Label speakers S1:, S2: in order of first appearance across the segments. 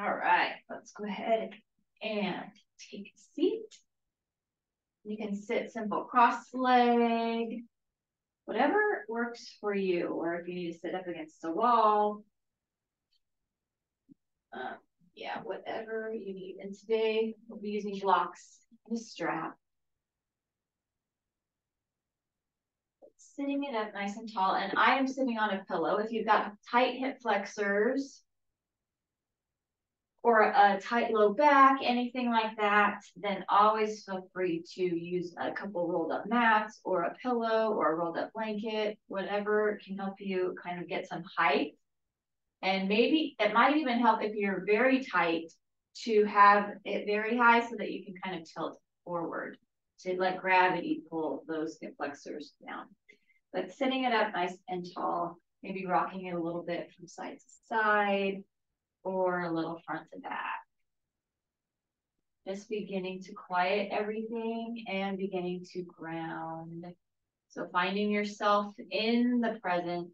S1: All right, let's go ahead and take a seat. You can sit simple cross-leg, whatever works for you, or if you need to sit up against a wall. Yeah, whatever you need. And today we'll be using blocks and a strap. Sitting it up nice and tall, and I am sitting on a pillow. If you've got tight hip flexors or a tight low back, anything like that, then always feel free to use a couple rolled up mats or a pillow or a rolled up blanket, whatever can help you kind of get some height. And maybe it might even help if you're very tight to have it very high so that you can kind of tilt forward to let gravity pull those hip flexors down. But sitting it up nice and tall, maybe rocking it a little bit from side to side or a little front to back. Just beginning to quiet everything and beginning to ground. So finding yourself in the present,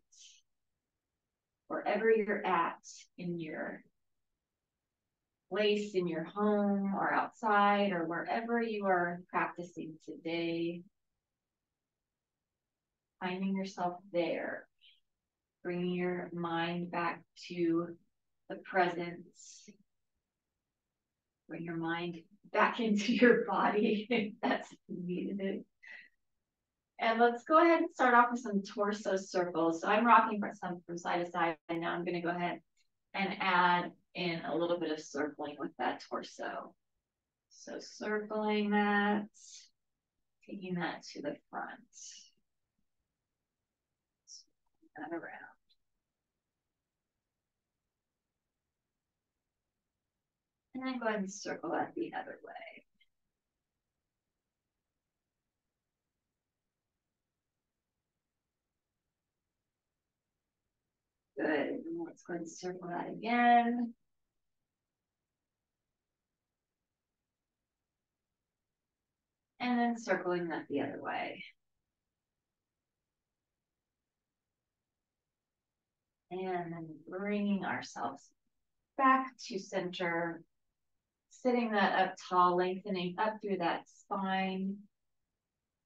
S1: wherever you're at in your place, in your home or outside or wherever you are practicing today. Finding yourself there, bringing your mind back to the present. Bring your mind back into your body if that's needed. And let's go ahead and start off with some torso circles. So I'm rocking from side to side, and now I'm going to go ahead and add in a little bit of circling with that torso. So circling that, taking that to the front. That around. And then go ahead and circle that the other way. Good. And let's go ahead and circle that again. And then circling that the other way. And then bringing ourselves back to center, sitting that up tall, lengthening up through that spine.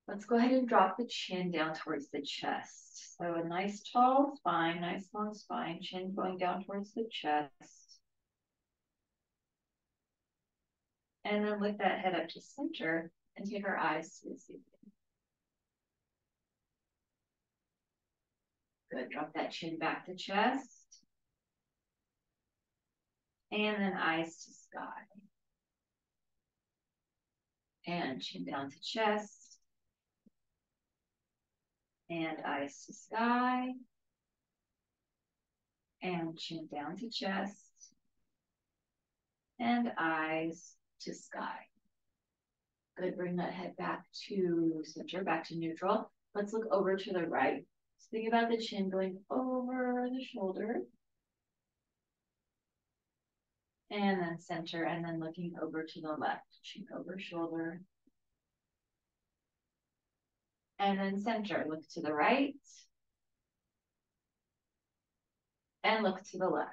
S1: Let's go ahead and drop the chin down towards the chest. So a nice tall spine, nice long spine, chin going down towards the chest. And then lift that head up to center and take our eyes to the ceiling. Good, drop that chin back to chest. And then eyes to sky. And chin down to chest. And eyes to sky. And chin down to chest. And eyes to sky. Good, bring that head back to center, back to neutral. Let's look over to the right. So think about the chin going over the shoulder. And then center, and then looking over to the left. Chin over shoulder. And then center, look to the right. And look to the left.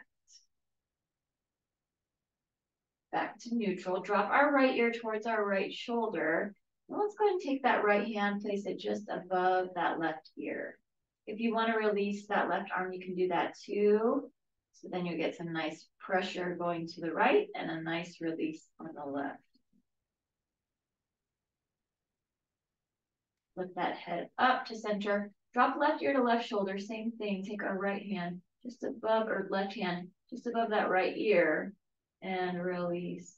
S1: Back to neutral. Drop our right ear towards our right shoulder. Now let's go ahead and take that right hand, place it just above that left ear. If you want to release that left arm, you can do that too. So then you get some nice pressure going to the right and a nice release on the left. Lift that head up to center. Drop left ear to left shoulder. Same thing. Take our right hand just above, or left hand just above that right ear and release.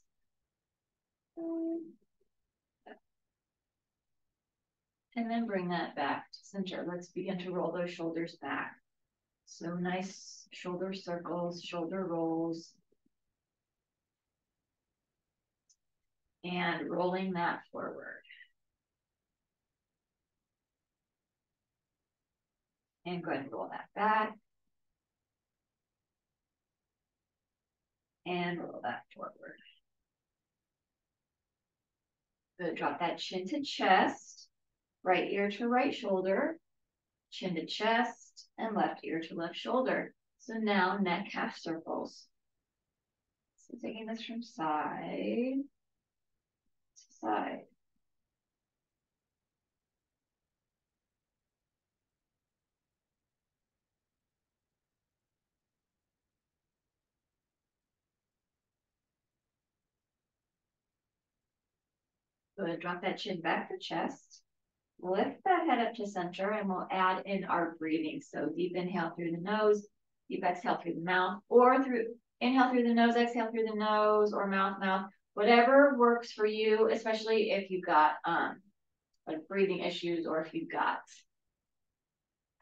S1: And then bring that back to center. Let's begin to roll those shoulders back. So nice shoulder circles, shoulder rolls. And rolling that forward. And go ahead and roll that back. And roll that forward. Good, drop that chin to chest. Right ear to right shoulder, chin to chest, and left ear to left shoulder. So now neck half circles. So taking this from side to side. Go ahead, drop that chin back to chest. Lift that head up to center, and we'll add in our breathing. So deep inhale through the nose, deep exhale through the mouth, or inhale through the nose, exhale through the nose, or mouth, whatever works for you, especially if you've got like breathing issues, or if you've got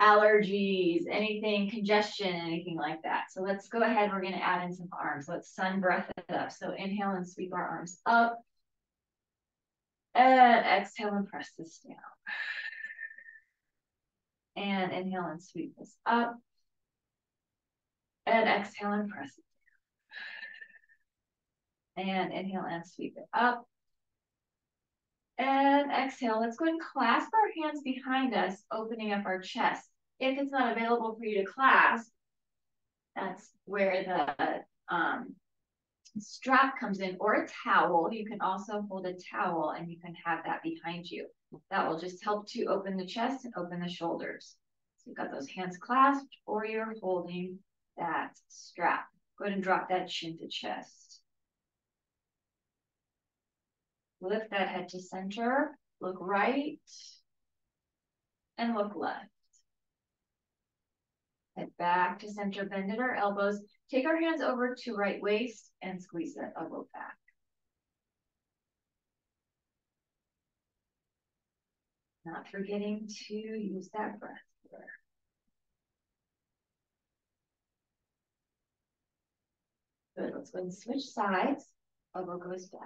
S1: allergies, anything, congestion, anything like that. So let's go ahead. We're going to add in some arms. Let's sun breath it up. So inhale and sweep our arms up. And exhale and press this down. And inhale and sweep this up. And exhale and press it down. And inhale and sweep it up. And exhale. Let's go ahead and clasp our hands behind us, opening up our chest. If it's not available for you to clasp, that's where the strap comes in, or a towel. You can also hold a towel and you can have that behind you. That will just help to open the chest and open the shoulders. So you've got those hands clasped, or you're holding that strap. Go ahead and drop that chin to chest. Lift that head to center, look right, and look left. Head back to center, bend at our elbows. Take our hands over to right waist and squeeze that elbow back. Not forgetting to use that breath here. Good, let's go and switch sides. Elbow goes back.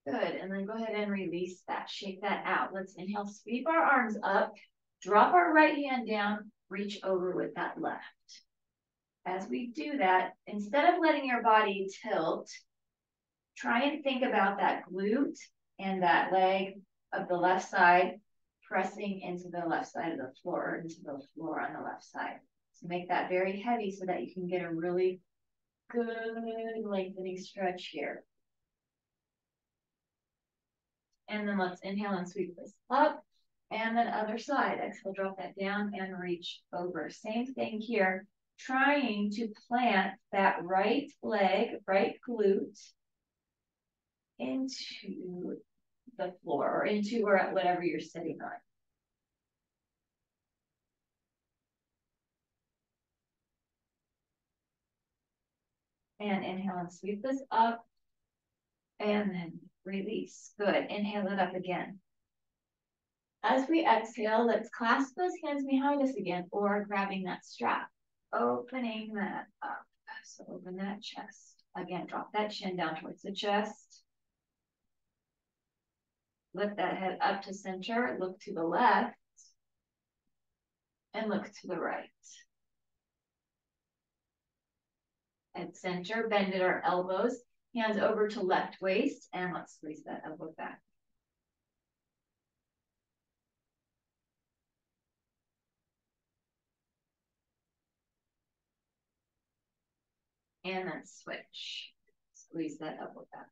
S1: Good, and then go ahead and release that, shake that out. Let's inhale, sweep our arms up, drop our right hand down, reach over with that left. As we do that, instead of letting your body tilt, try and think about that glute and that leg of the left side pressing into the left side of the floor, into the floor on the left side. So make that very heavy so that you can get a really good lengthening stretch here. And then let's inhale and sweep this up. And then other side. Exhale, drop that down and reach over. Same thing here. Trying to plant that right leg, right glute into the floor, or into or whatever you're sitting on. And inhale and sweep this up. And then release. Good. Inhale it up again. As we exhale, let's clasp those hands behind us again, or grabbing that strap, opening that up. So open that chest. Again, drop that chin down towards the chest. Lift that head up to center, look to the left, and look to the right. At center, bend at our elbows, hands over to left waist, and let's squeeze that elbow back. And then switch. Squeeze that elbow back.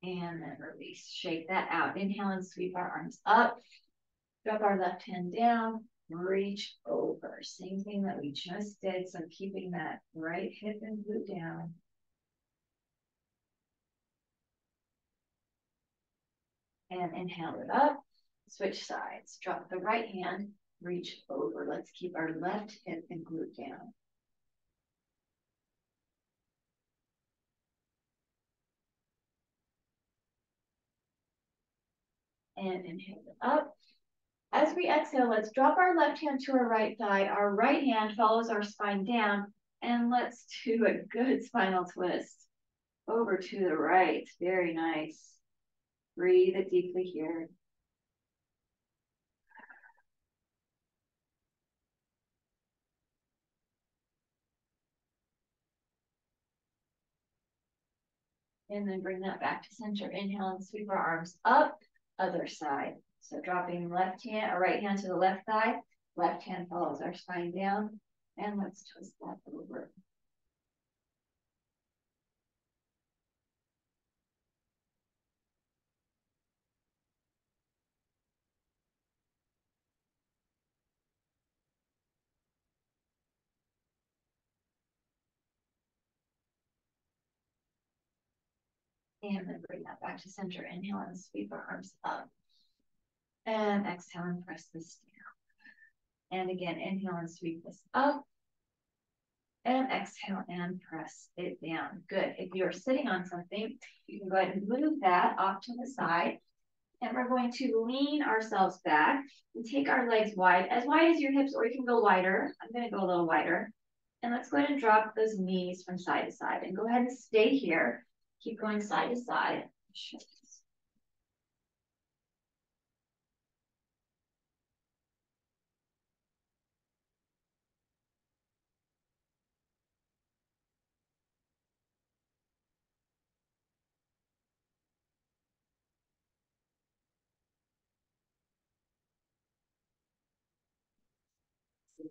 S1: And then release. Shake that out. Inhale and sweep our arms up. Drop our left hand down. Reach over. Same thing that we just did. So keeping that right hip and glute down. And inhale it up. Switch sides. Drop the right hand. Reach over. Let's keep our left hip and glute down. And inhale it up. As we exhale, let's drop our left hand to our right thigh. Our right hand follows our spine down. And let's do a good spinal twist over to the right. Very nice. Breathe it deeply here. And then bring that back to center. Inhale and sweep our arms up, other side. So dropping left hand or right hand to the left thigh, left hand follows our spine down, and let's twist that over. And then bring that back to center. Inhale and sweep our arms up. And exhale and press this down. And again, inhale and sweep this up. And exhale and press it down. Good. If you're sitting on something, you can go ahead and move that off to the side. And we're going to lean ourselves back and take our legs wide as your hips, or you can go wider. I'm going to go a little wider. And let's go ahead and drop those knees from side to side. And go ahead and stay here. Keep going side to side.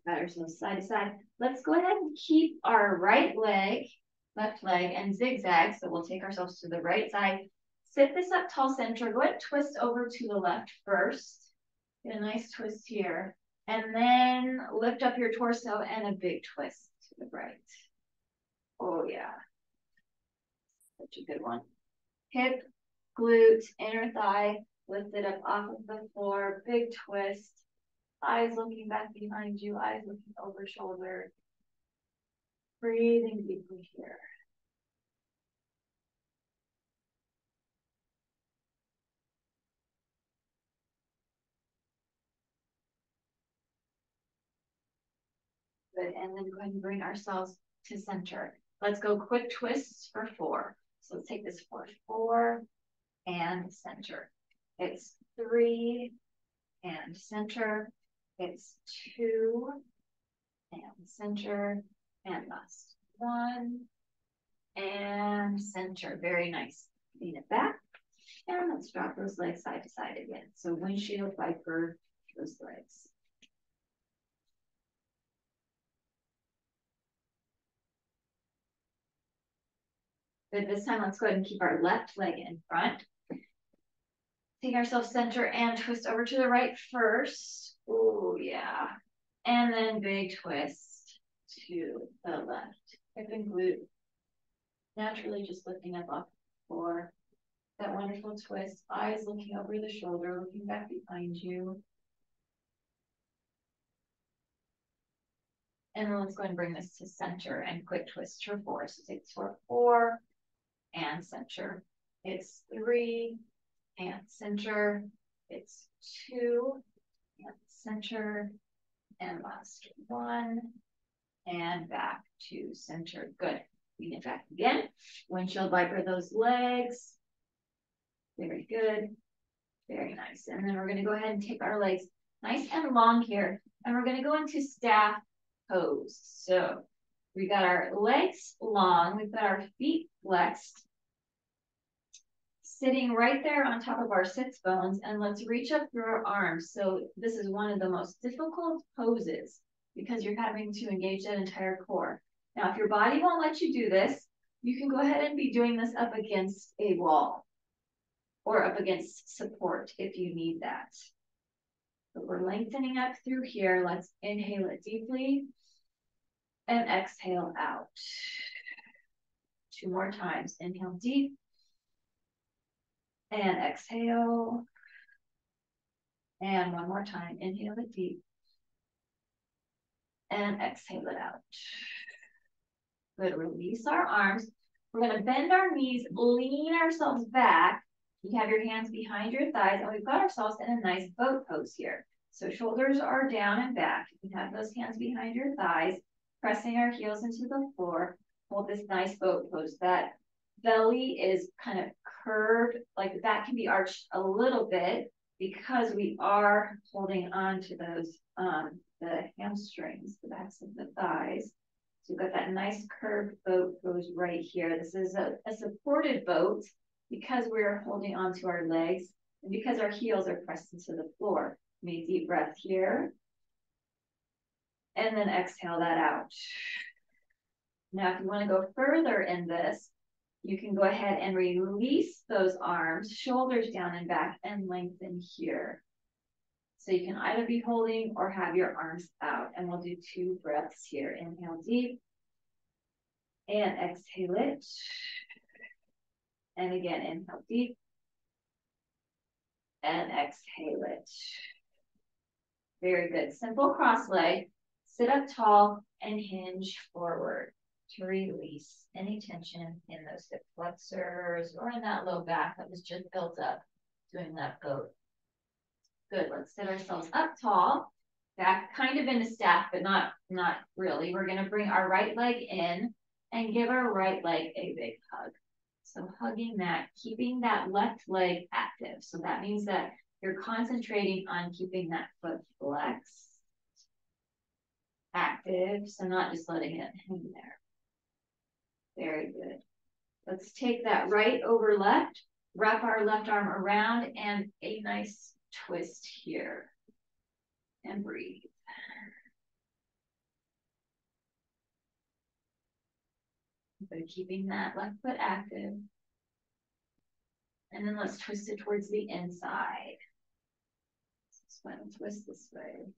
S1: Better, so side to side. Let's go ahead and keep our right leg, left leg, and zigzag. So we'll take ourselves to the right side. Sit this up tall center. Go ahead and twist over to the left first. Get a nice twist here. And then lift up your torso and a big twist to the right. Oh, yeah. Such a good one. Hip, glute, inner thigh, lift it up off of the floor. Big twist. Eyes looking back behind you, eyes looking over shoulder. Breathing deeply here. Good, and then go ahead and bring ourselves to center. Let's go quick twists for 4. So let's take this for 4 and center. It's 3 and center. It's 2 and center. And last 1 and center. Very nice. Lean it back. And let's drop those legs side to side again. So windshield wiper those legs. Good, this time let's go ahead and keep our left leg in front. Take ourselves center and twist over to the right first. Oh, yeah. And then big twist to the left. Hip and glute. Naturally just lifting up off the floor. That wonderful twist. Eyes looking over the shoulder, looking back behind you. And then let's go ahead and bring this to center and quick twist for 4. So take this for 4 and center. It's 3 and center. It's 2 and center. And last 1 and back to center. Good. Lean it back again. Windshield wiper those legs. Very good. Very nice. And then we're going to go ahead and take our legs nice and long here. And we're going to go into staff pose. So we got our legs long. We've got our feet flexed. Sitting right there on top of our sits bones, and let's reach up through our arms. So this is one of the most difficult poses because you're having to engage that entire core. Now, if your body won't let you do this, you can go ahead and be doing this up against a wall or up against support if you need that. But we're lengthening up through here. Let's inhale it deeply and exhale out. 2 more times. Inhale deep. And exhale. And 1 more time. Inhale it deep. And exhale it out. Good. Release our arms. We're going to bend our knees, lean ourselves back. You have your hands behind your thighs, and we've got ourselves in a nice boat pose here. So shoulders are down and back. You have those hands behind your thighs, pressing our heels into the floor. Hold this nice boat pose. That belly is kind of curved, like the back can be arched a little bit because we are holding on to those, the hamstrings, the backs of the thighs. So we've got that nice curved boat goes right here. This is a supported boat because we're holding onto our legs and because our heels are pressed into the floor. Make a deep breath here. And then exhale that out. Now, if you want to go further in this, you can go ahead and release those arms, shoulders down and back, and lengthen here. So you can either be holding or have your arms out. And we'll do 2 breaths here. Inhale deep. And exhale it. And again, inhale deep. And exhale it. Very good. Simple cross leg. Sit up tall and hinge forward to release any tension in those hip flexors or in that low back that was just built up doing that boat. Good. Let's sit ourselves up tall. Back kind of in a stack, but not really. We're going to bring our right leg in and give our right leg a big hug. So hugging that, keeping that left leg active. So that means that you're concentrating on keeping that foot flexed, active, so not just letting it hang there. Very good. Let's take that right over left, wrap our left arm around, and a nice twist here. And breathe. So keeping that left foot active. And then let's twist it towards the inside. So twist this way.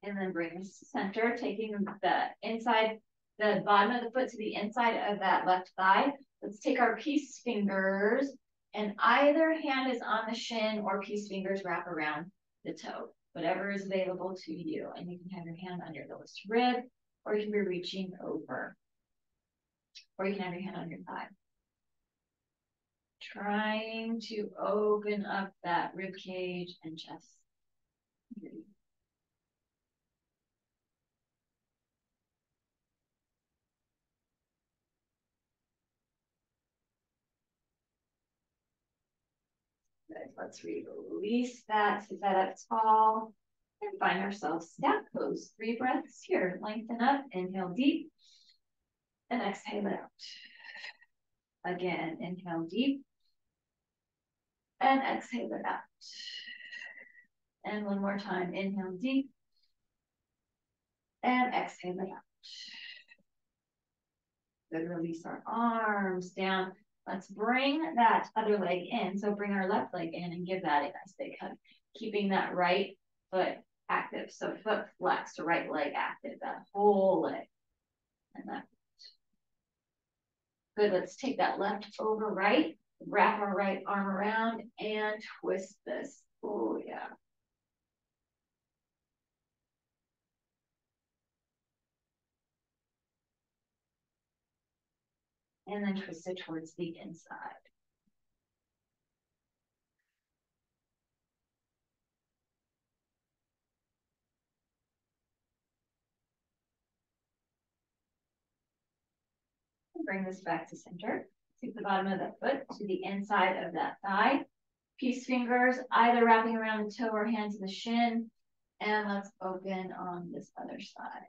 S1: And then bring us to center, taking the inside, the bottom of the foot to the inside of that left thigh. Let's take our peace fingers, and either hand is on the shin or peace fingers wrap around the toe, whatever is available to you. And you can have your hand on your lowest rib, or you can be reaching over, or you can have your hand on your thigh. Trying to open up that rib cage and chest. Good. Let's release that, sit that up tall, and find ourselves stack pose. 3 breaths here. Lengthen up, inhale deep, and exhale it out. Again, inhale deep, and exhale it out. And one more time, inhale deep, and exhale it out. Good. Release our arms down. Let's bring that other leg in. So bring our left leg in and give that a nice big hug. Keeping that right foot active. So foot flexed, right leg active, that whole leg. And that. Good. Let's take that left over right. Wrap our right arm around and twist this. Oh, yeah. And then twist it towards the inside. Bring this back to center. Take the bottom of the foot to the inside of that thigh. Peace fingers either wrapping around the toe or hand to the shin. And let's open on this other side.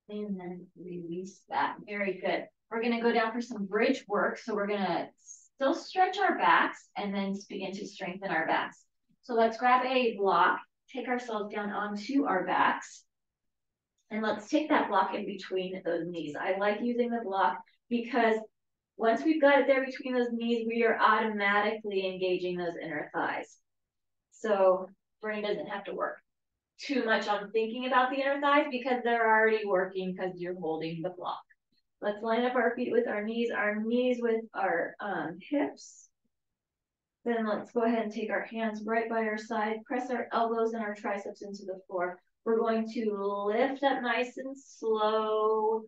S1: And then release that. Very good. We're going to go down for some bridge work. So we're going to still stretch our backs and then begin to strengthen our backs. So let's grab a block, take ourselves down onto our backs. And let's take that block in between those knees. I like using the block because once we've got it there between those knees, we are automatically engaging those inner thighs. So brain doesn't have to work too much on thinking about the inner thighs because they're already working because you're holding the block. Let's line up our feet with our knees with our hips. Then let's go ahead and take our hands right by our side, press our elbows and our triceps into the floor. We're going to lift up nice and slow,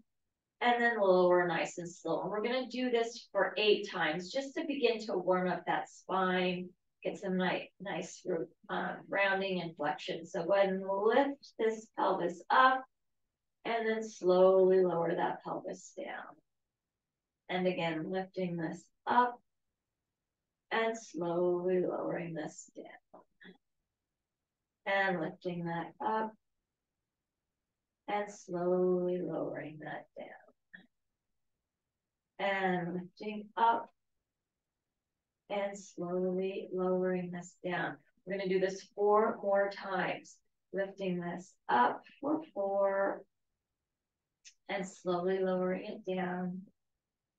S1: and then lower nice and slow. And we're going to do this for 8 times, just to begin to warm up that spine, get some nice rounding and flexion. So go ahead and lift this pelvis up, and then slowly lower that pelvis down. And again, lifting this up, and slowly lowering this down. And lifting that up, and slowly lowering that down. And lifting up, and slowly lowering this down. We're going to do this 4 more times. Lifting this up for 4, and slowly lowering it down.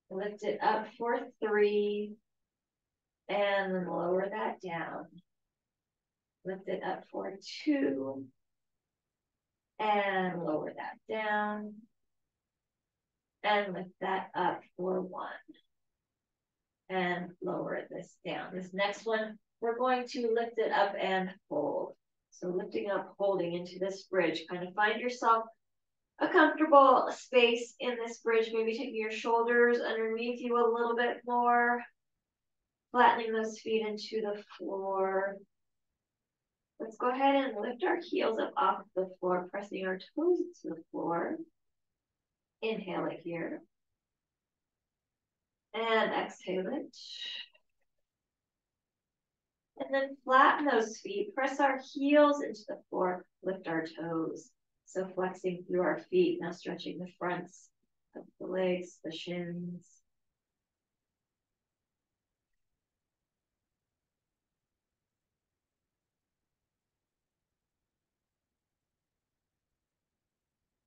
S1: Lift it up for 3, and then lower that down. Lift it up for 2, and lower that down. And lift that up for 1. And lower this down. This next one, we're going to lift it up and hold. So lifting up, holding into this bridge. Kind of find yourself a comfortable space in this bridge. Maybe taking your shoulders underneath you a little bit more. Flattening those feet into the floor. Let's go ahead and lift our heels up off the floor, pressing our toes into the floor. Inhale it here. And exhale it. And then flatten those feet. Press our heels into the floor. Lift our toes. So flexing through our feet. Now stretching the fronts of the legs, the shins.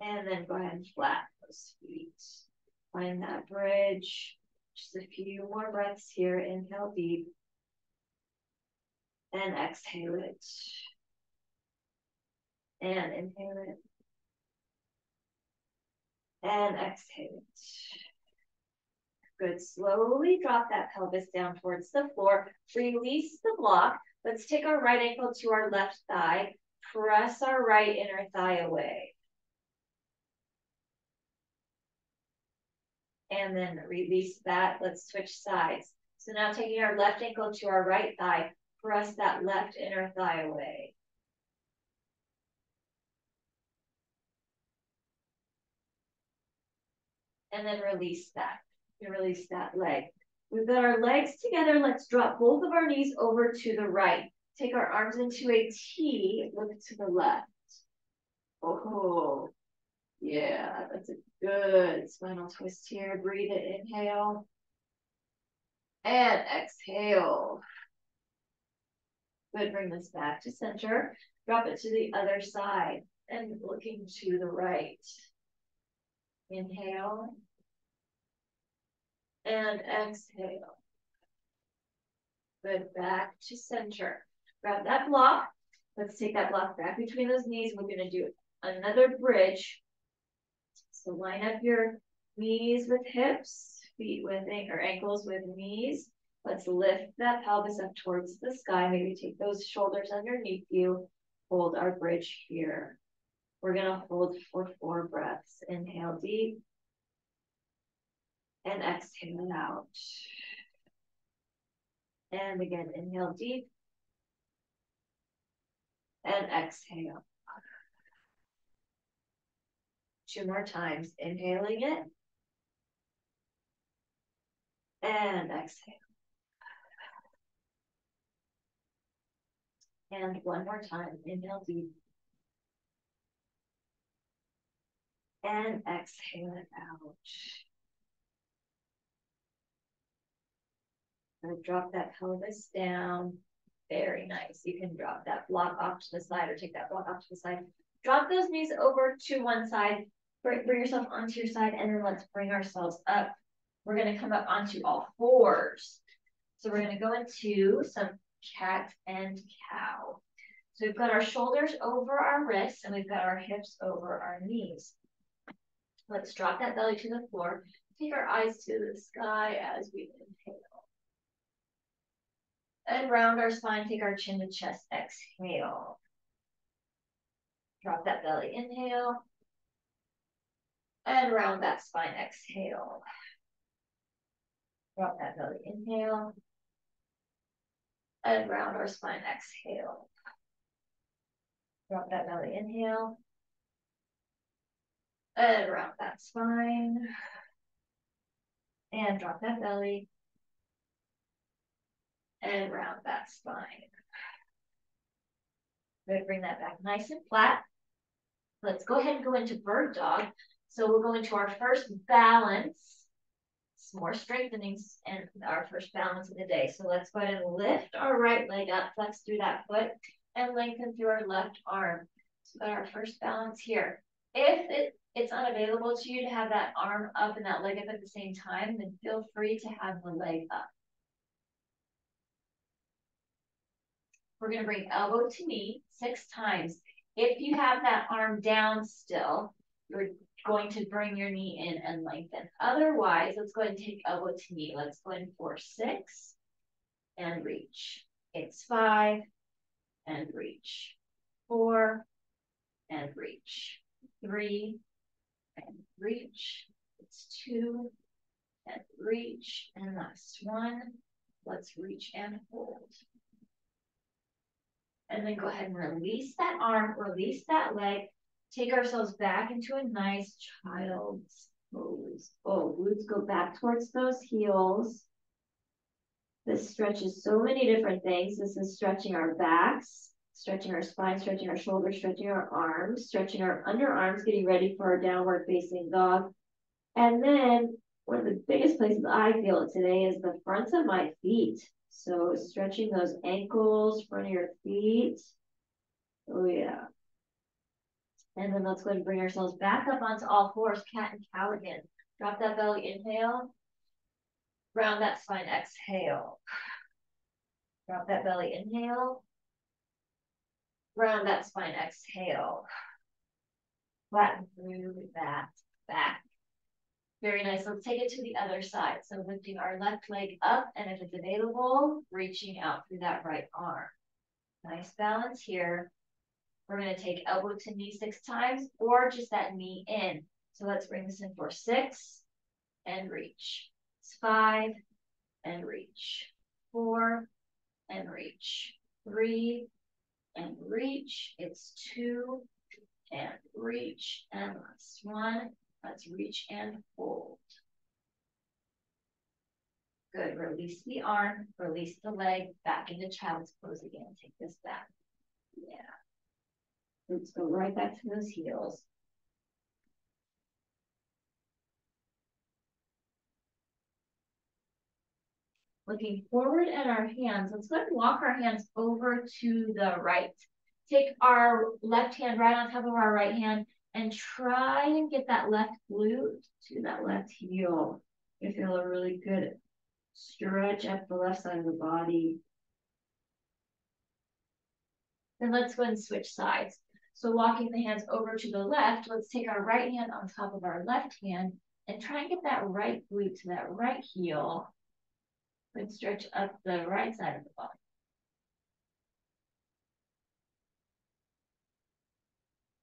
S1: And then go ahead and flatten those feet. Find that bridge. Just a few more breaths here. Inhale deep. And exhale it. And inhale it. And exhale it. Good. Slowly drop that pelvis down towards the floor. Release the block. Let's take our right ankle to our left thigh. Press our right inner thigh away. And then release that. Let's switch sides. So now taking our left ankle to our right thigh, press that left inner thigh away. And then release that. You release that leg. We've got our legs together. Let's drop both of our knees over to the right. Take our arms into a T. Look to the left. Oh, yeah, that's a good spinal twist here. Breathe it. Inhale. And exhale. Good. Bring this back to center. Drop it to the other side. And looking to the right. Inhale. And exhale. Good. Back to center. Grab that block. Let's take that block back between those knees. We're going to do another bridge. So line up your knees with hips, feet with or ankles with knees. Let's lift that pelvis up towards the sky. Maybe take those shoulders underneath you. Hold our bridge here. We're going to hold for 4 breaths. Inhale deep. And exhale it out. And again, inhale deep. And exhale. 2 more times. Inhaling it. And exhale. And 1 more time. Inhale deep. And exhale it out. And drop that pelvis down. Very nice. You can drop that block off to the side or take that block off to the side. Drop those knees over to one side. Bring yourself onto your side, and then let's bring ourselves up. We're going to come up onto all 4s. So we're going to go into some cat and cow. So we've got our shoulders over our wrists, and we've got our hips over our knees. Let's drop that belly to the floor. Take our eyes to the sky as we inhale. And round our spine, take our chin to chest, exhale. Drop that belly, inhale. And round that spine, exhale. Drop that belly, inhale. And round our spine, exhale. Drop that belly, inhale. And round that spine. And drop that belly. And round that spine. Good, bring that back nice and flat. Let's go ahead and go into bird dog. So we'll go into our first balance. Some more strengthenings and our first balance of the day. So let's go ahead and lift our right leg up, flex through that foot, and lengthen through our left arm. So got our first balance here. If it's unavailable to you to have that arm up and that leg up at the same time, then feel free to have the leg up. We're going to bring elbow to knee 6 times. If you have that arm down still, you're going to bring your knee in and lengthen. Otherwise, let's go ahead and take elbow to knee. Let's go in for 6 and reach. It's 5 and reach. 4 and reach. 3 and reach. It's 2 and reach. And last one. Let's reach and hold. And then go ahead and release that arm, release that leg. Take ourselves back into a nice child's pose. Oh, glutes go back towards those heels. This stretches so many different things. This is stretching our backs, stretching our spine, stretching our shoulders, stretching our arms, stretching our underarms, getting ready for our downward facing dog. And then one of the biggest places I feel it today is the fronts of my feet. So stretching those ankles, front of your feet. Oh yeah. And then let's go ahead and bring ourselves back up onto all fours, cat and cow again. Drop that belly, inhale. Round that spine, exhale. Drop that belly, inhale. Round that spine, exhale. Flatten through that back. Very nice. Let's take it to the other side. So lifting our left leg up, and if it's available, reaching out through that right arm. Nice balance here. We're going to take elbow to knee 6 times, or just that knee in. So let's bring this in for 6 and reach. It's 5 and reach. 4 and reach. 3 and reach. It's 2 and reach. And last one. Let's reach and hold. Good. Release the arm, release the leg, back into child's pose again. Take this back. Yeah. Let's go right back to those heels. Looking forward at our hands, let's go ahead and walk our hands over to the right. Take our left hand right on top of our right hand and try and get that left glute to that left heel. You feel a really good stretch up the left side of the body. Then let's go ahead and switch sides. So walking the hands over to the left, let's take our right hand on top of our left hand and try and get that right glute to that right heel. And stretch up the right side of the body.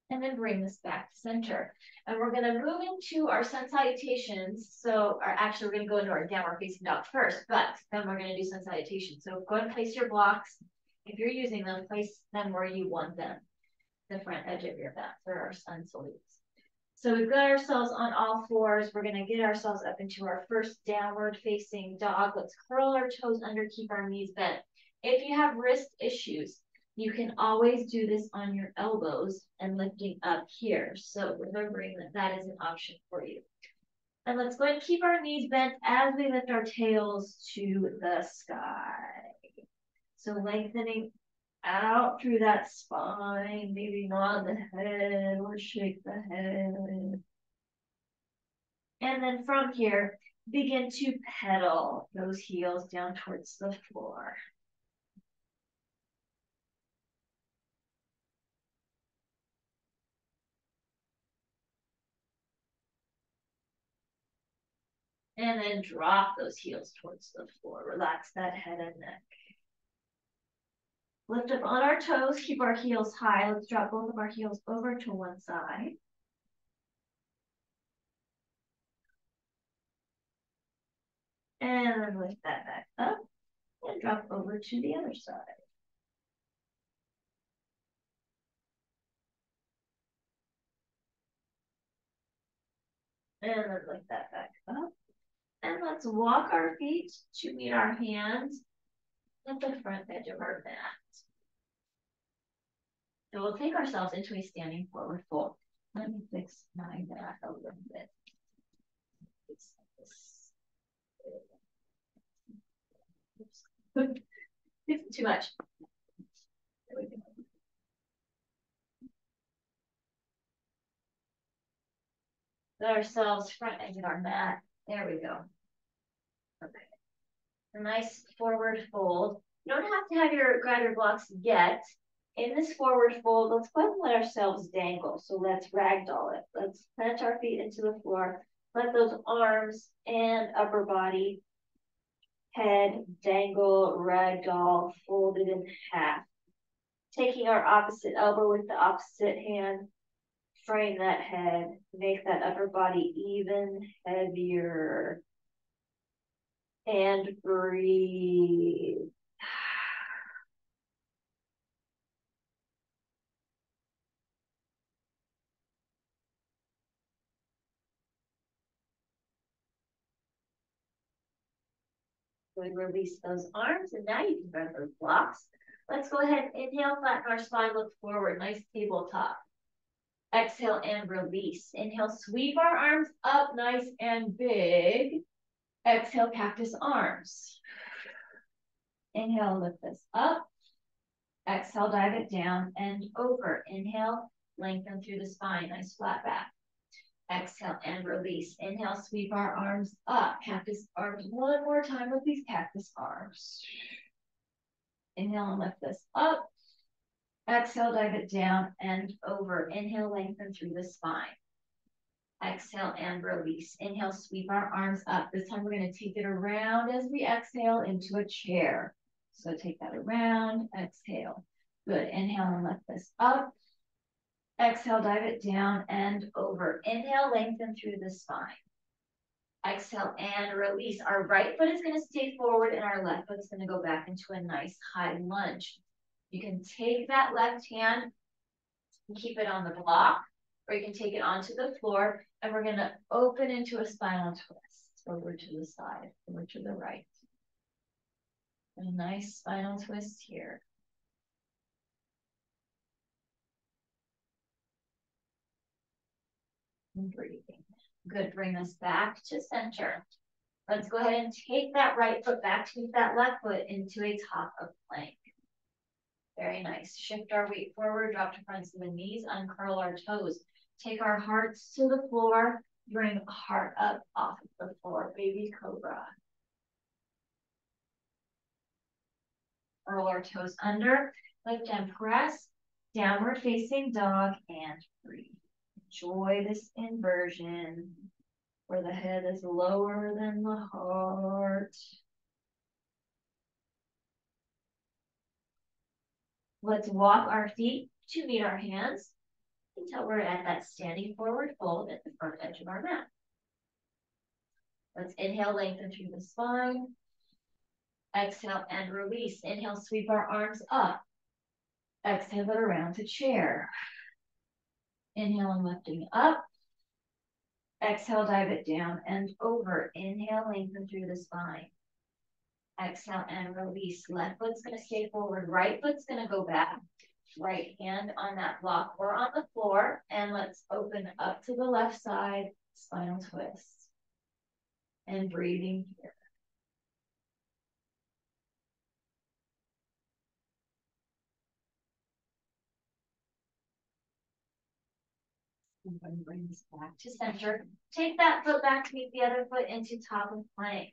S1: And then bring this back to center. And we're going to move into our sun salutations. So, actually, we're going to go into our downward facing dog first, but then we're going to do sun salutations. So go ahead and place your blocks. If you're using them, place them where you want them. The front edge of your mat for our sun salutes. So we've got ourselves on all fours. We're going to get ourselves up into our first downward facing dog. Let's curl our toes under, keep our knees bent. If you have wrist issues, you can always do this on your elbows and lifting up here. So remembering that that is an option for you. And let's go ahead and keep our knees bent as we lift our tails to the sky. So lengthening out through that spine, maybe nod the head or shake the head. And then from here, begin to pedal those heels down towards the floor. And then drop those heels towards the floor. Relax that head and neck. Lift up on our toes, keep our heels high. Let's drop both of our heels over to one side. And then lift that back up and drop over to the other side. And then lift that back up. And let's walk our feet to meet our hands at the front edge of our mat. So we'll take ourselves into a standing forward fold. Let me fix my back a little bit. Too much. There we go. Put ourselves front edge of our mat. There we go. Okay. A nice forward fold. You don't have to have your grinder blocks yet. In this forward fold, let's go ahead and let ourselves dangle. So let's ragdoll it. Let's plant our feet into the floor. Let those arms and upper body, head, dangle, ragdoll, folded in half. Taking our opposite elbow with the opposite hand, frame that head, make that upper body even heavier. And breathe. Good, release those arms, and now you can grab those blocks. Let's go ahead and inhale, flatten our spine, look forward, nice tabletop. Exhale and release. Inhale, sweep our arms up, nice and big. Exhale, cactus arms. Inhale, lift this up. Exhale, dive it down and over. Inhale, lengthen through the spine, nice flat back. Exhale and release. Inhale, sweep our arms up. Cactus arms one more time with these cactus arms. Inhale and lift this up. Exhale, dive it down and over. Inhale, lengthen through the spine. Exhale and release. Inhale, sweep our arms up. This time we're going to take it around as we exhale into a chair. So take that around, exhale. Good. Inhale and lift this up. Exhale, dive it down and over. Inhale, lengthen through the spine. Exhale and release. Our right foot is going to stay forward and our left foot's going to go back into a nice high lunge. You can take that left hand and keep it on the block, or you can take it onto the floor, and we're going to open into a spinal twist over to the side, over to the right. A nice spinal twist here. And breathing. Good, bring us back to center. Let's go ahead and take that right foot back to meet that left foot into a top of plank. Very nice. Shift our weight forward, drop to fronts of the knees, uncurl our toes. Take our hearts to the floor, bring heart up off of the floor, baby cobra. Curl our toes under, lift and press, downward facing dog, and breathe. Enjoy this inversion where the head is lower than the heart. Let's walk our feet to meet our hands until we're at that standing forward fold at the front edge of our mat. Let's inhale, lengthen through the spine. Exhale and release. Inhale, sweep our arms up. Exhale it around to chair. Inhale and lifting up. Exhale, dive it down and over. Inhale, lengthen through the spine. Exhale and release. Left foot's going to stay forward. Right foot's going to go back. Right hand on that block or on the floor. And let's open up to the left side. Spinal twist. And breathing here. I'm going to bring this back to center. Take that foot back to meet the other foot into top of plank.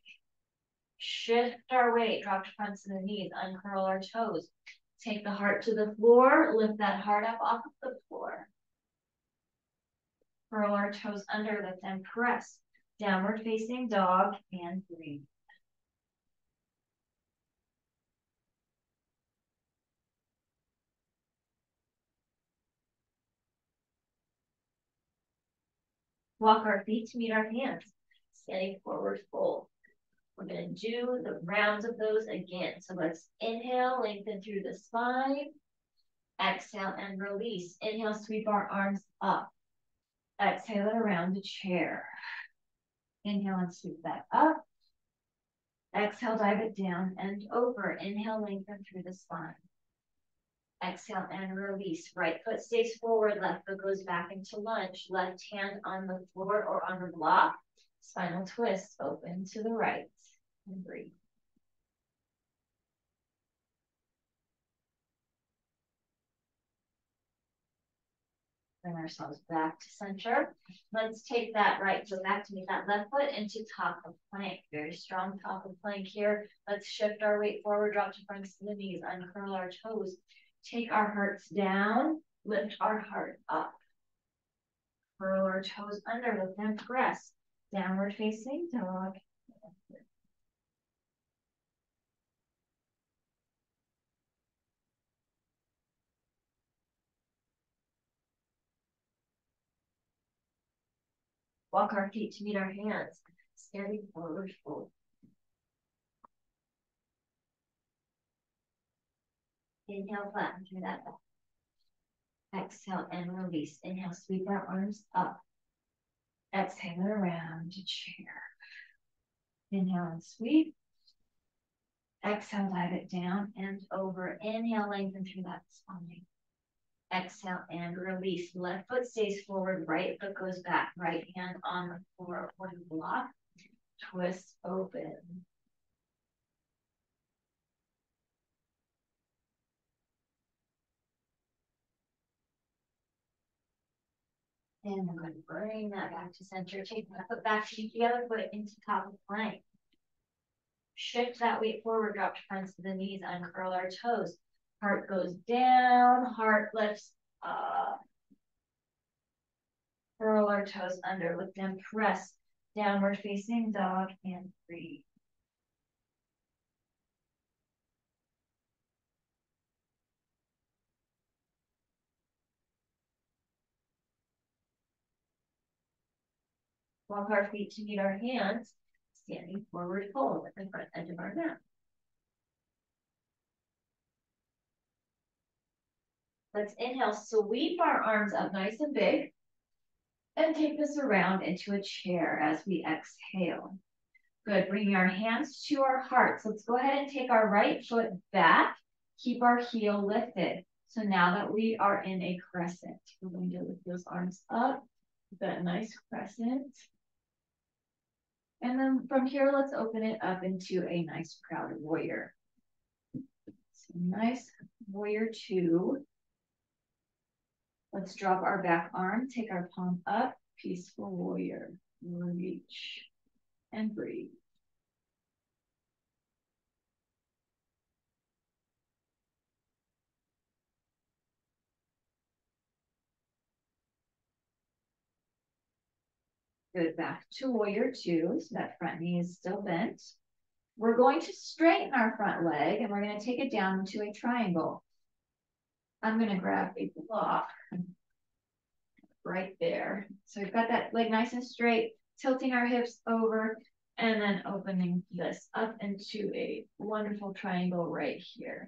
S1: Shift our weight, drop to fronts of the knees, uncurl our toes. Take the heart to the floor, lift that heart up off of the floor. Curl our toes under, lift and press. Downward facing dog and breathe. Walk our feet to meet our hands. Standing forward fold. We're going to do the rounds of those again. So let's inhale, lengthen through the spine. Exhale and release. Inhale, sweep our arms up. Exhale it around the chair. Inhale and sweep that up. Exhale, dive it down and over. Inhale, lengthen through the spine. Exhale and release. Right foot stays forward, left foot goes back into lunge. Left hand on the floor or on the block. Spinal twist, open to the right. And breathe. Bring ourselves back to center. Let's take that right foot back to meet that left foot into top of plank. Very strong top of plank here. Let's shift our weight forward, drop to front to the knees, uncurl our toes. Take our hearts down, lift our heart up. Curl our toes under, lift and press. Downward facing dog. Walk our feet to meet our hands. Standing forward fold. Inhale, flatten through that back. Exhale and release. Inhale, sweep our arms up. Exhale it around to chair. Inhale and sweep. Exhale, dive it down and over. Inhale, lengthen through that spine. Exhale and release. Left foot stays forward, right foot goes back. Right hand on the floor or the block. Twist open. And I'm going to bring that back to center. Take that foot back, keep the other foot into top of plank. Shift that weight forward, drop to front to the knees, uncurl our toes. Heart goes down, heart lifts up. Curl our toes under, lift and press. Downward facing dog and breathe. Walk our feet to meet our hands, standing forward fold at the front edge of our mat. Let's inhale, sweep our arms up nice and big, and take this around into a chair as we exhale. Good, bringing our hands to our hearts. Let's go ahead and take our right foot back, keep our heel lifted. So now that we are in a crescent, we're going to lift those arms up, that nice crescent. And then from here, let's open it up into a nice proud warrior. So nice warrior two. Let's drop our back arm, take our palm up, peaceful warrior. Reach and breathe. Good, back to warrior two, so that front knee is still bent. We're going to straighten our front leg and we're going to take it down into a triangle. I'm going to grab a block right there. So we've got that leg nice and straight, tilting our hips over, and then opening this up into a wonderful triangle right here.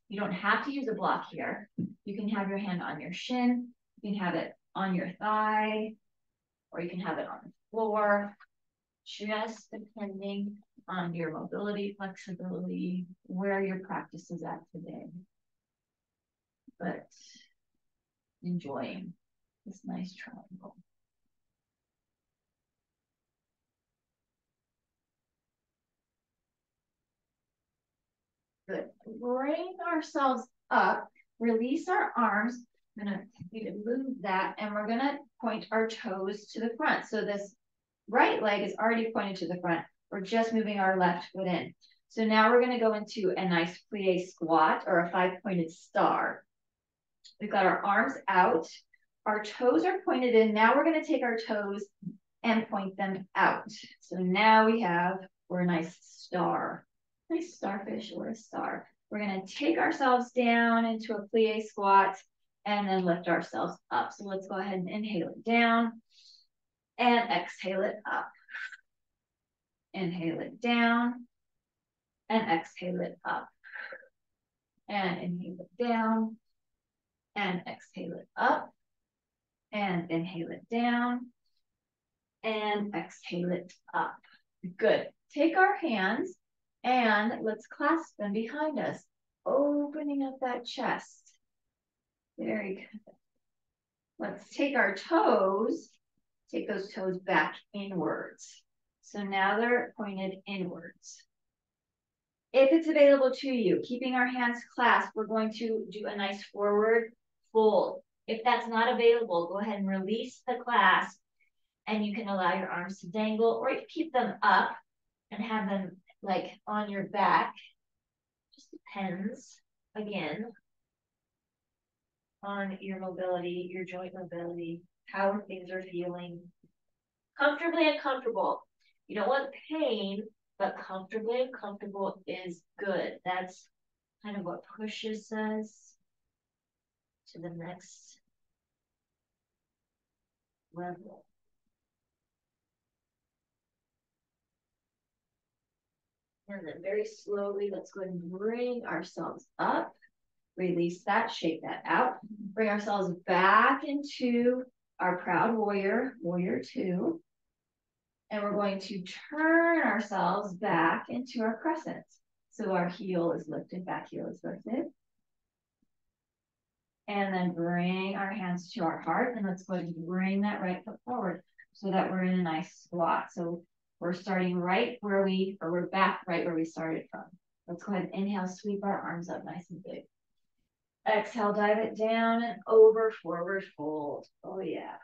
S1: You don't have to use a block here. You can have your hand on your shin, you can have it on your thigh, or you can have it on the floor, just depending on your mobility, flexibility, where your practice is at today. But enjoying this nice triangle. Good. Bring ourselves up, release our arms. I'm gonna move that, and we're gonna point our toes to the front. So this right leg is already pointed to the front. We're just moving our left foot in. So now we're gonna go into a nice plie squat or a 5-pointed star. We've got our arms out. Our toes are pointed in. Now we're gonna take our toes and point them out. So now we're a nice star, nice starfish or a star. We're gonna take ourselves down into a plie squat and then lift ourselves up. So let's go ahead and inhale it down and exhale it up. Inhale it down and exhale it up. And inhale it down and exhale it up. And inhale it down and exhale it up. Good. Take our hands and let's clasp them behind us, opening up that chest. Very good. Let's take our toes, take those toes back inwards. So now they're pointed inwards. If it's available to you, keeping our hands clasped, we're going to do a nice forward fold. If that's not available, go ahead and release the clasp and you can allow your arms to dangle, or you can keep them up and have them like on your back. Just depends, again, on your mobility, your joint mobility, how things are feeling. Comfortably uncomfortable. You don't want pain, but comfortably uncomfortable is good. That's kind of what pushes us to the next level. And then very slowly, let's go ahead and bring ourselves up. Release that, shake that out. Bring ourselves back into our proud warrior, warrior two. And we're going to turn ourselves back into our crescent. So our heel is lifted, back heel is lifted. And then bring our hands to our heart. And let's go ahead and bring that right foot forward so that we're in a nice squat. So we're starting right where we're back right where we started from. Let's go ahead and inhale, sweep our arms up nice and big. Exhale, dive it down and over, forward fold. Oh yeah.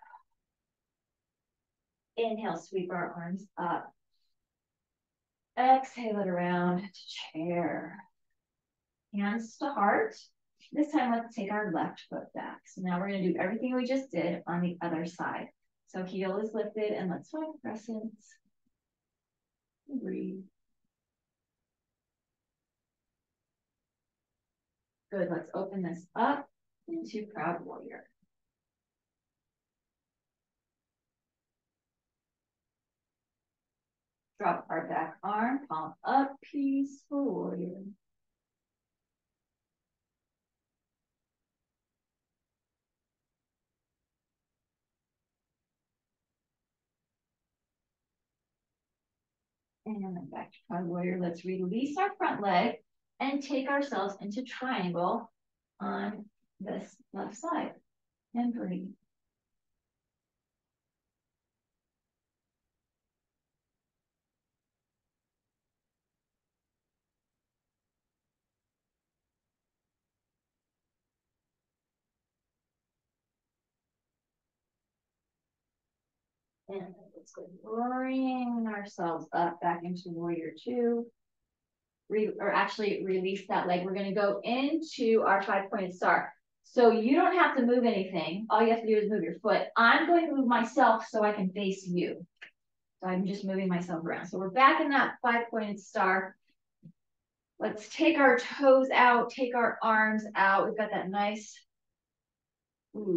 S1: Inhale, sweep our arms up. Exhale it around to chair. Hands to heart. This time, let's take our left foot back. So now we're going to do everything we just did on the other side. So heel is lifted, and let's find crescents. Breathe. Good. Let's open this up into proud warrior. Drop our back arm, palm up, peaceful warrior. And then back to proud warrior. Let's release our front leg and take ourselves into triangle on this left side. And breathe. And let's go bring ourselves up back into warrior two. Or actually release that leg. We're going to go into our 5-pointed star. So you don't have to move anything. All you have to do is move your foot. I'm going to move myself so I can face you. So I'm just moving myself around. So we're back in that 5-pointed star. Let's take our toes out, take our arms out. We've got that nice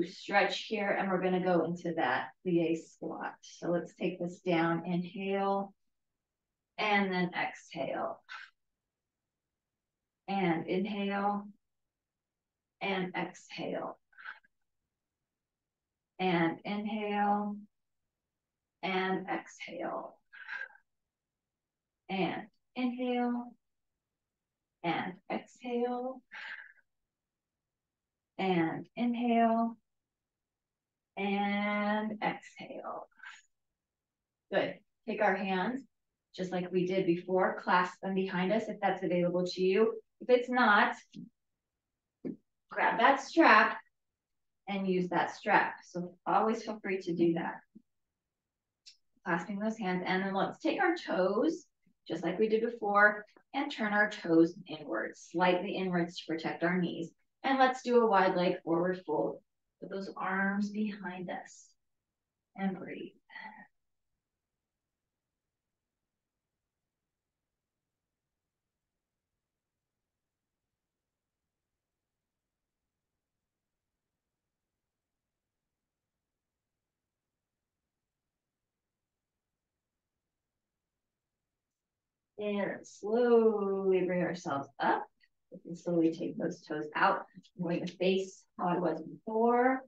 S1: stretch here, and we're going to go into that plie squat. So let's take this down. Inhale, and then exhale. And inhale, and exhale. And inhale, and exhale. And inhale, and exhale. And inhale, and exhale. Good. Take our hands, just like we did before, clasp them behind us if that's available to you. If it's not, grab that strap and use that strap. So always feel free to do that. Clasping those hands, and then let's take our toes, just like we did before, and turn our toes inwards, slightly inwards to protect our knees. And let's do a wide leg forward fold with those arms behind us. And breathe. And slowly bring ourselves up. We can slowly take those toes out. I'm going to face how I was before.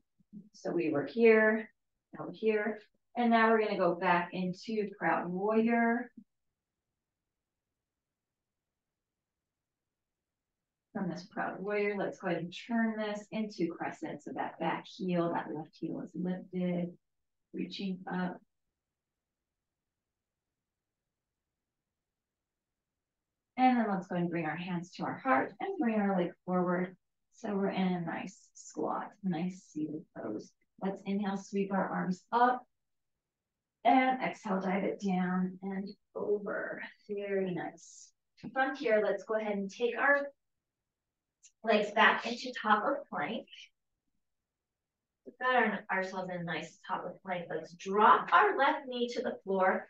S1: So we were here, now we're here. And now we're going to go back into Proud Warrior. From this Proud Warrior, let's go ahead and turn this into Crescent. So that back heel, that left heel is lifted, reaching up. And then let's go and bring our hands to our heart and bring our leg forward. So we're in a nice squat, nice seated pose. Let's inhale, sweep our arms up. And exhale, dive it down and over. Very nice. From here, let's go ahead and take our legs back into top of plank. We've got ourselves in a nice top of plank. Let's drop our left knee to the floor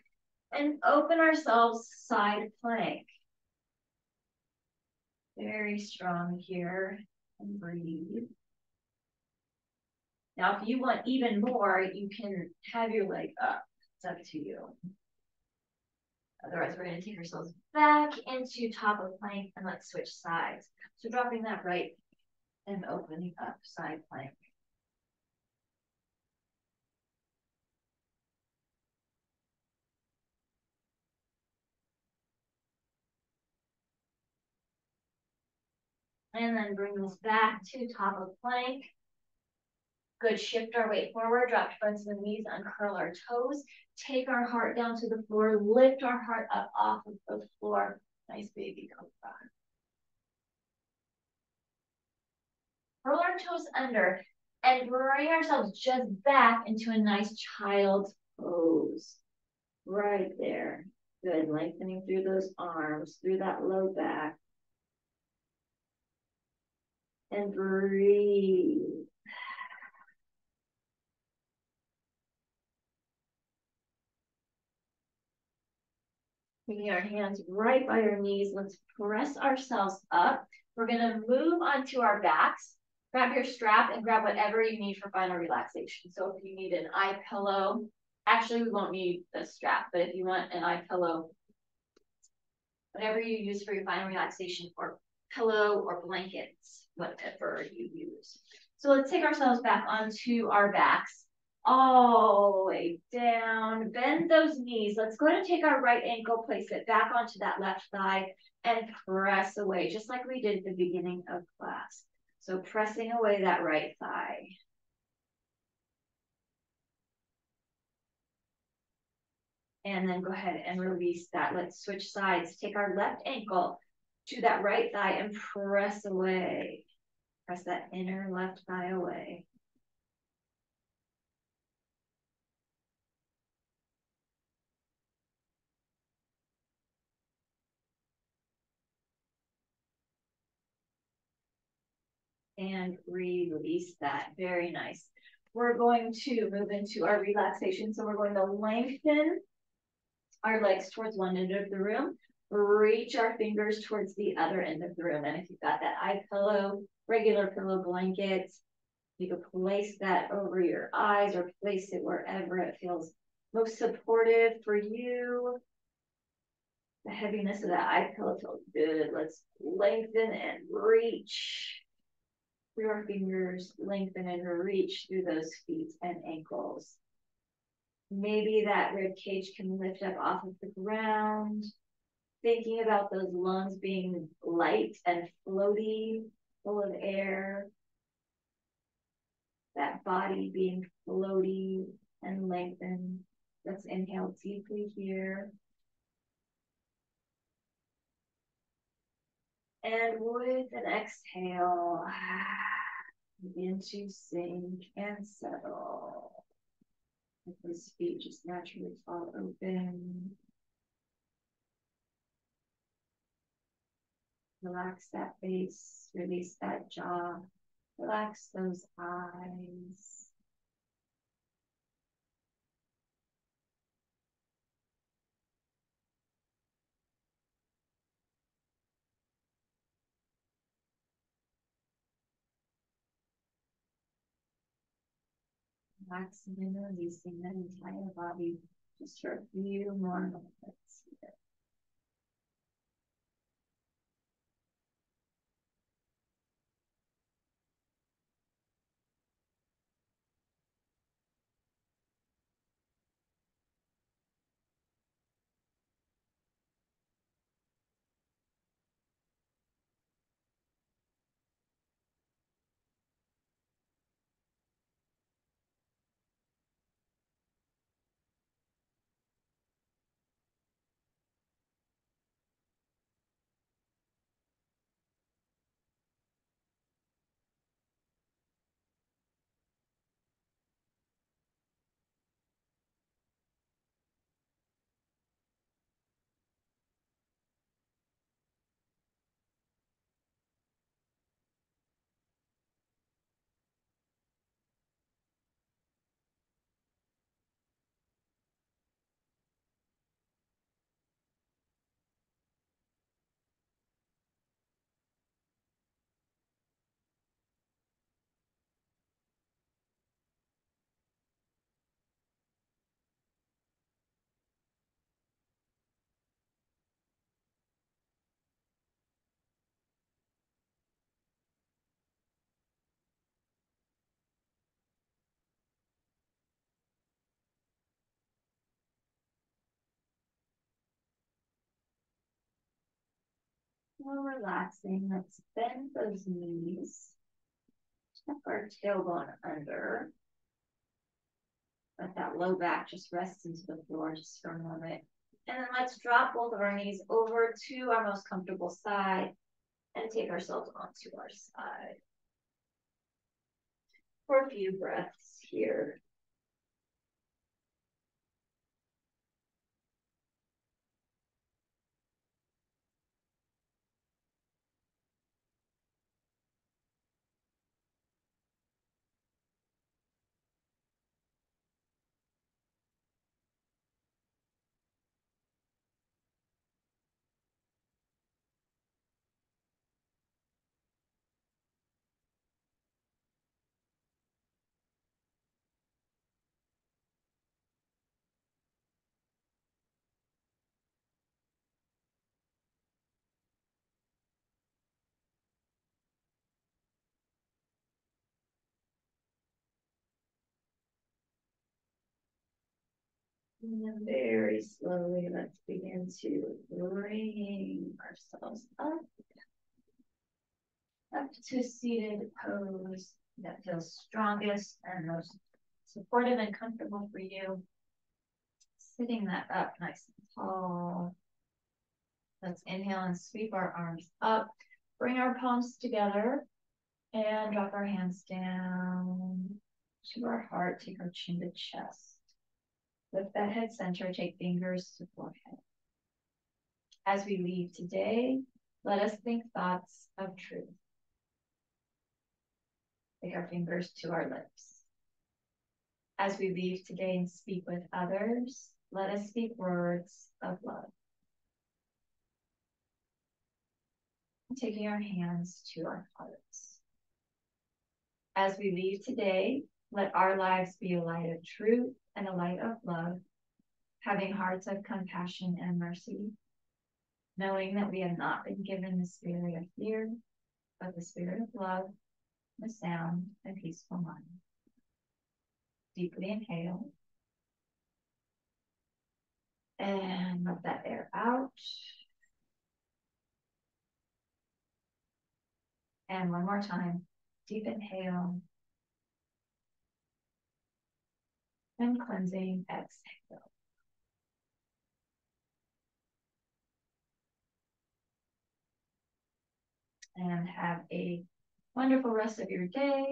S1: and open ourselves side plank. Very strong here. And breathe. Now, if you want even more, you can have your leg up. It's up to you. Otherwise, we're going to take ourselves back into top of plank and let's switch sides. So dropping that right and opening up side plank. And then bring this back to top of plank. Good, shift our weight forward, drop fronts of the knees, uncurl our toes, take our heart down to the floor, lift our heart up off of the floor. Nice baby cobra. Roll our toes under and bring ourselves just back into a nice child's pose. Right there. Good, lengthening through those arms, through that low back. And breathe. Bringing our hands right by our knees. Let's press ourselves up. We're going to move onto our backs. Grab your strap and grab whatever you need for final relaxation. So if you need an eye pillow, actually we won't need the strap, but if you want an eye pillow, whatever you use for your final relaxation, or pillow or blankets, whatever you use. So let's take ourselves back onto our backs. All the way down, bend those knees. Let's go ahead and take our right ankle, place it back onto that left thigh and press away, just like we did at the beginning of class. So pressing away that right thigh. And then go ahead and release that. Let's switch sides. Take our left ankle to that right thigh and press away. Press that inner left thigh away. And release that. Very nice. We're going to move into our relaxation. So we're going to lengthen our legs towards one end of the room, reach our fingers towards the other end of the room. And if you've got that eye pillow, regular pillow blanket, you can place that over your eyes or place it wherever it feels most supportive for you. The heaviness of that eye pillow feels good. Let's lengthen and reach through our fingers, lengthen and reach through those feet and ankles. Maybe that rib cage can lift up off of the ground. Thinking about those lungs being light and floaty, full of air. That body being floaty and lengthened. Let's inhale deeply here. And with an exhale, begin to sink and settle. Let those feet just naturally fall open. Relax that face, release that jaw, relax those eyes. Relaxing and releasing that entire body just for a few more moments here. While relaxing, let's bend those knees. Tuck our tailbone under. Let that low back just rest into the floor just for a moment. And then let's drop both of our knees over to our most comfortable side and take ourselves onto our side. For a few breaths here. And then very slowly, let's begin to bring ourselves up to seated pose that feels strongest and most supportive and comfortable for you. Sitting that up nice and tall. Let's inhale and sweep our arms up. Bring our palms together and drop our hands down to our heart. Take our chin to chest. Lift that head center, take fingers to forehead. As we leave today, let us think thoughts of truth. Take our fingers to our lips. As we leave today and speak with others, let us speak words of love. Taking our hands to our hearts. As we leave today, let our lives be a light of truth and a light of love, having hearts of compassion and mercy, knowing that we have not been given the spirit of fear, but the spirit of love, a sound and peaceful mind. Deeply inhale. And let that air out. And one more time. Deep inhale. And cleansing exhale. And have a wonderful rest of your day.